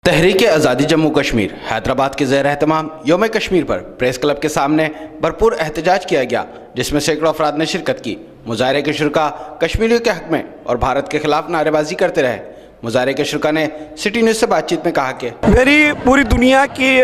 تحریک آزادی جموں کشمیر حیدرآباد کے زیر اہتمام یوم کشمیر پر پریس کلب کے سامنے بھرپور احتجاج کیا گیا، جس میں سینکڑوں افراد نے شرکت کی۔ مظاہرے کے شرکاء کشمیریوں کے حق میں اور بھارت کے خلاف نعرے بازی کرتے رہے۔ مظاہرے کے شرکاء نے سٹی نیوز سے بات چیت میں کہا کہ میری پوری دنیا کی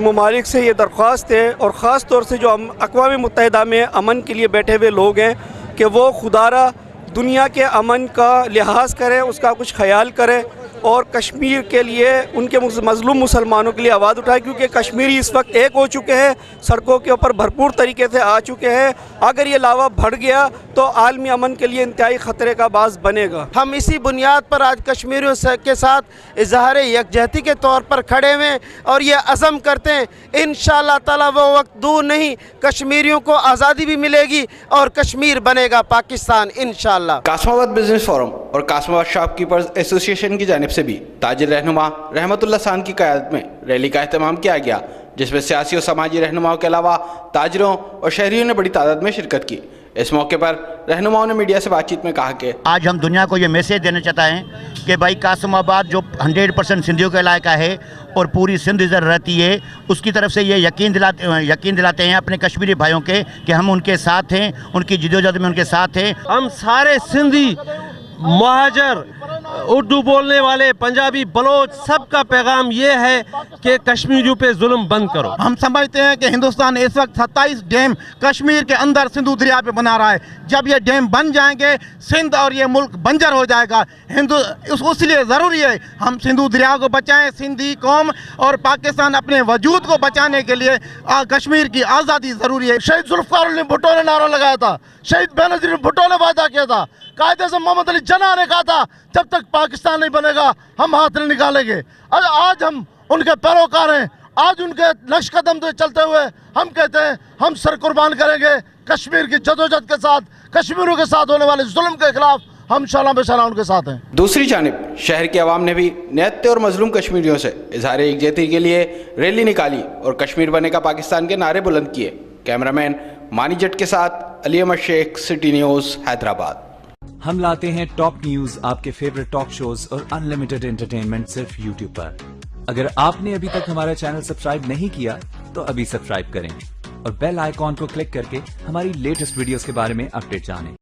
ممالک سے یہ درخواست ہے، اور خاص طور سے جو اقوام متحدہ میں امن کے لیے بیٹھے ہوئے لوگ ہیں، کہ وہ خدارہ دنیا کے امن کا لحاظ کریں، اس کا کچھ خیال کریں اور کشمیر کے لیے، ان کے مظلوم مسلمانوں کے لیے آواز اٹھائے، کیونکہ کشمیری اس وقت ایک ہو چکے ہیں، سڑکوں کے اوپر بھرپور طریقے سے آ چکے ہیں۔ اگر یہ لاوا بڑھ گیا تو عالمی امن کے لیے انتہائی خطرے کا باعث بنے گا۔ ہم اسی بنیاد پر آج کشمیریوں کے ساتھ اظہار یکجہتی کے طور پر کھڑے ہوئے اور یہ عزم کرتے ہیں انشاءاللہ تعالی وہ وقت دور نہیں، کشمیریوں کو آزادی بھی ملے گی اور کشمیر بنے گا پاکستان انشاءاللہ۔ قاسم آباد بزنس فورم اور قاسم آباد شاپ کیپرز ایسوسی ایشن کی جانب سے بھی تاجر رہنما رحمت اللہ سان کی قیادت میں ریلی کا اہتمام کیا گیا، جس میں سیاسی اور سماجی رہنماؤں کے علاوہ تاجروں اور شہریوں نے بڑی تعداد میں شرکت کی۔ اس موقع پر رہنماؤں نے میڈیا سے بات چیت میں کہا کہ آج ہم دنیا کو یہ میسیج دینا چاہتا ہیں کہ بھائی قاسم آباد جو 100% سندھیوں کا علاقہ ہے اور پوری سندھ ادھر رہتی ہے، اس کی طرف سے یہ یقین دلاتے ہیں اپنے کشمیری بھائیوں کے کہ ہم ان کے ساتھ ہیں، ان کی جدوجہد میں ان کے ساتھ ہیں۔ ہم سارے سندھی، مہاجر، اردو بولنے والے، پنجابی، بلوچ، سب کا پیغام یہ ہے کہ کشمیریوں پہ ظلم بند کرو۔ ہم سمجھتے ہیں کہ ہندوستان اس وقت 27 ڈیم کشمیر کے اندر سندھو دریا پہ بنا رہا ہے۔ جب یہ ڈیم بن جائیں گے سندھ اور یہ ملک بنجر ہو جائے گا۔ اس لیے ضروری ہے ہم سندھو دریا کو بچائیں، سندھی قوم اور پاکستان اپنے وجود کو بچانے کے لیے کشمیر کی آزادی ضروری ہے۔ شہید ذوالفقار علی بھٹو نے نعرہ لگایا تھا، شہید بینظیر بھٹو نے وعدہ کیا تھا، قائد اعظم محمد علی جناح نے کہا تھا جب تک پاکستان نہیں بنے گا ہم ہاتھ نہیں نکالیں گے۔ آج ہم ان کے پیروکار ہیں، آج ان کے نقش قدم سے چلتے ہوئے ہم کہتے ہیں ہم سر قربان کریں گے کشمیر کی جدوجہد کے ساتھ، کشمیریوں کے ساتھ ہونے والے ظلم کے خلاف ہم شعلہ بہ شعلہ ان کے ساتھ ہیں۔ دوسری جانب شہر کے عوام نے بھی نہتے اور مظلوم کشمیریوں سے اظہار یکجہتی کے لیے ریلی نکالی اور کشمیر بنے گا پاکستان کے نعرے بلند کیے۔ کیمرامین مانی جٹ کے ساتھ علی احمد شیخ، سٹی نیوز، حیدرآباد۔ ہم لاتے ہیں ٹاپ نیوز، آپ کے فیورٹ ٹاک شوز اور انلمیٹڈ انٹرٹینمنٹ صرف یوٹیوب پر۔ اگر آپ نے ابھی تک ہمارا چینل سبسکرائب نہیں کیا تو ابھی سبسکرائب کریں اور بیل آئیکن کو کلک کر کے ہماری لیٹسٹ ویڈیوز کے بارے میں اپڈیٹ جانیں۔